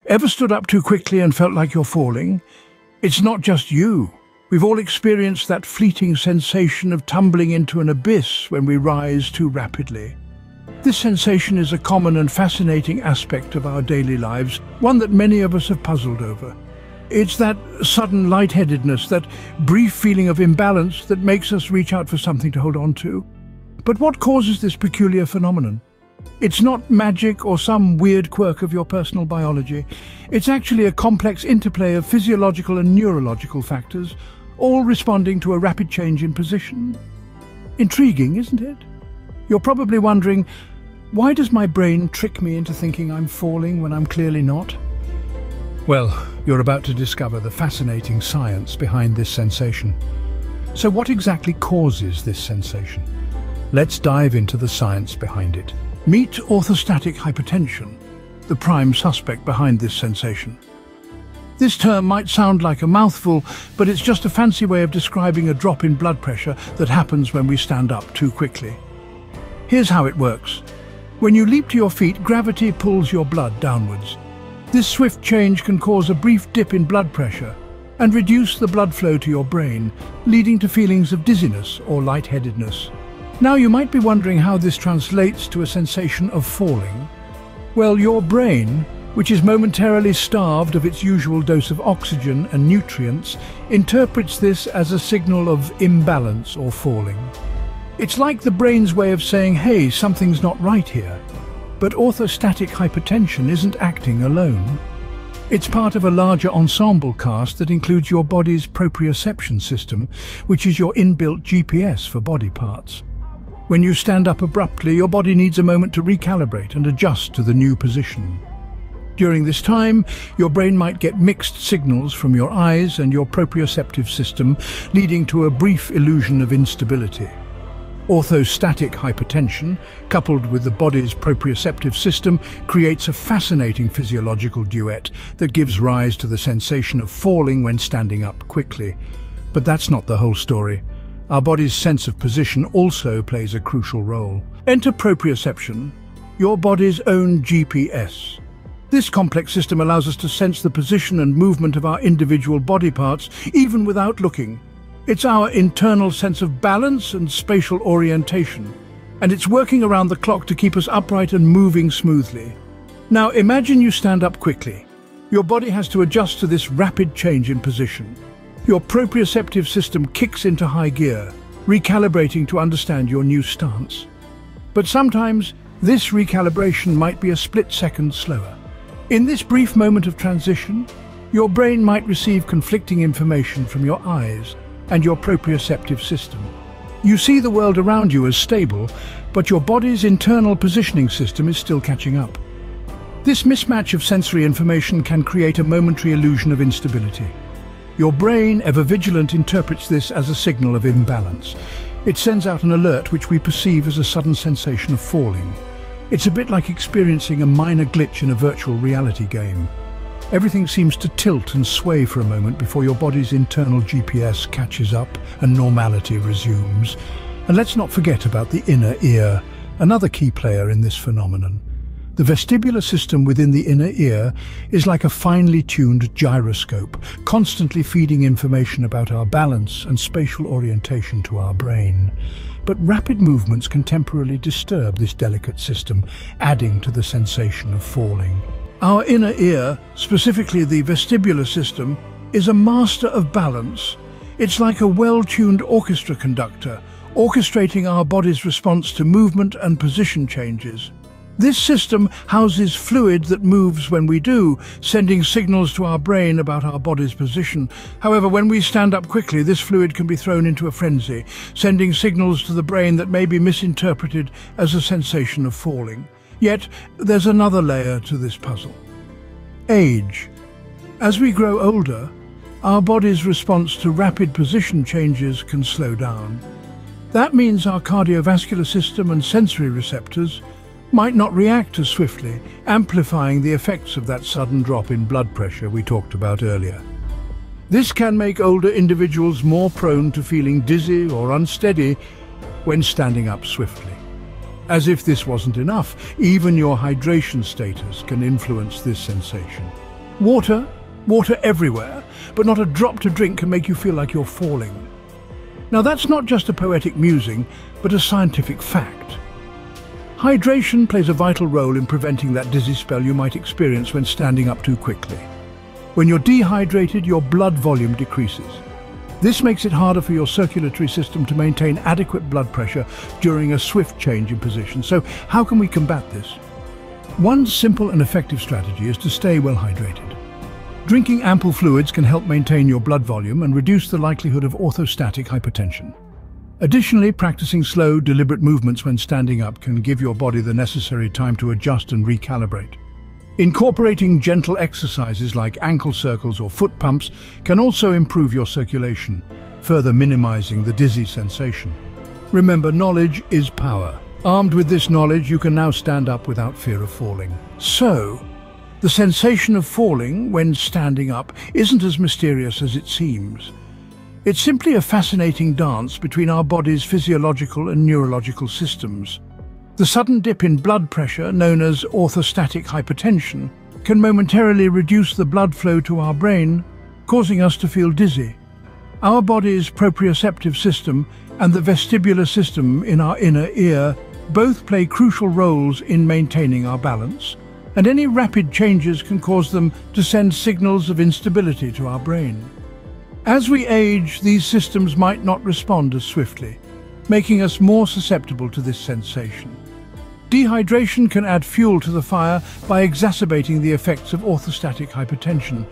Ever stood up too quickly and felt like you're falling? It's not just you. We've all experienced that fleeting sensation of tumbling into an abyss when we rise too rapidly. This sensation is a common and fascinating aspect of our daily lives, one that many of us have puzzled over. It's that sudden lightheadedness, that brief feeling of imbalance that makes us reach out for something to hold on to. But what causes this peculiar phenomenon? It's not magic or some weird quirk of your personal biology. It's actually a complex interplay of physiological and neurological factors, all responding to a rapid change in position. Intriguing, isn't it? You're probably wondering, why does my brain trick me into thinking I'm falling when I'm clearly not? Well, you're about to discover the fascinating science behind this sensation. So what exactly causes this sensation? Let's dive into the science behind it. Meet orthostatic hypotension, the prime suspect behind this sensation. This term might sound like a mouthful, but it's just a fancy way of describing a drop in blood pressure that happens when we stand up too quickly. Here's how it works. When you leap to your feet, gravity pulls your blood downwards. This swift change can cause a brief dip in blood pressure and reduce the blood flow to your brain, leading to feelings of dizziness or lightheadedness. Now you might be wondering how this translates to a sensation of falling. Well, your brain, which is momentarily starved of its usual dose of oxygen and nutrients, interprets this as a signal of imbalance or falling. It's like the brain's way of saying, hey, something's not right here. But orthostatic hypotension isn't acting alone. It's part of a larger ensemble cast that includes your body's proprioception system, which is your inbuilt GPS for body parts. When you stand up abruptly, your body needs a moment to recalibrate and adjust to the new position. During this time, your brain might get mixed signals from your eyes and your proprioceptive system, leading to a brief illusion of instability. Orthostatic hypotension, coupled with the body's proprioceptive system, creates a fascinating physiological duet that gives rise to the sensation of falling when standing up quickly. But that's not the whole story. Our body's sense of position also plays a crucial role. Enter proprioception, your body's own GPS. This complex system allows us to sense the position and movement of our individual body parts, even without looking. It's our internal sense of balance and spatial orientation, and it's working around the clock to keep us upright and moving smoothly. Now imagine you stand up quickly. Your body has to adjust to this rapid change in position. Your proprioceptive system kicks into high gear, recalibrating to understand your new stance. But sometimes, this recalibration might be a split second slower. In this brief moment of transition, your brain might receive conflicting information from your eyes and your proprioceptive system. You see the world around you as stable, but your body's internal positioning system is still catching up. This mismatch of sensory information can create a momentary illusion of instability. Your brain, ever vigilant, interprets this as a signal of imbalance. It sends out an alert which we perceive as a sudden sensation of falling. It's a bit like experiencing a minor glitch in a virtual reality game. Everything seems to tilt and sway for a moment before your body's internal GPS catches up and normality resumes. And let's not forget about the inner ear, another key player in this phenomenon. The vestibular system within the inner ear is like a finely tuned gyroscope, constantly feeding information about our balance and spatial orientation to our brain. But rapid movements can temporarily disturb this delicate system, adding to the sensation of falling. Our inner ear, specifically the vestibular system, is a master of balance. It's like a well-tuned orchestra conductor, orchestrating our body's response to movement and position changes. This system houses fluid that moves when we do, sending signals to our brain about our body's position. However, when we stand up quickly, this fluid can be thrown into a frenzy, sending signals to the brain that may be misinterpreted as a sensation of falling. Yet, there's another layer to this puzzle. Age. As we grow older, our body's response to rapid position changes can slow down. That means our cardiovascular system and sensory receptors might not react as swiftly, amplifying the effects of that sudden drop in blood pressure we talked about earlier. This can make older individuals more prone to feeling dizzy or unsteady when standing up swiftly. As if this wasn't enough, even your hydration status can influence this sensation. Water, water everywhere, but not a drop to drink can make you feel like you're falling. Now that's not just a poetic musing, but a scientific fact. Hydration plays a vital role in preventing that dizzy spell you might experience when standing up too quickly. When you're dehydrated, your blood volume decreases. This makes it harder for your circulatory system to maintain adequate blood pressure during a swift change in position. So how can we combat this? One simple and effective strategy is to stay well hydrated. Drinking ample fluids can help maintain your blood volume and reduce the likelihood of orthostatic hypotension. Additionally, practicing slow, deliberate movements when standing up can give your body the necessary time to adjust and recalibrate. Incorporating gentle exercises like ankle circles or foot pumps can also improve your circulation, further minimizing the dizzy sensation. Remember, knowledge is power. Armed with this knowledge, you can now stand up without fear of falling. So, the sensation of falling when standing up isn't as mysterious as it seems. It's simply a fascinating dance between our body's physiological and neurological systems. The sudden dip in blood pressure, known as orthostatic hypotension, can momentarily reduce the blood flow to our brain, causing us to feel dizzy. Our body's proprioceptive system and the vestibular system in our inner ear both play crucial roles in maintaining our balance, and any rapid changes can cause them to send signals of instability to our brain. As we age, these systems might not respond as swiftly, making us more susceptible to this sensation. Dehydration can add fuel to the fire by exacerbating the effects of orthostatic hypotension,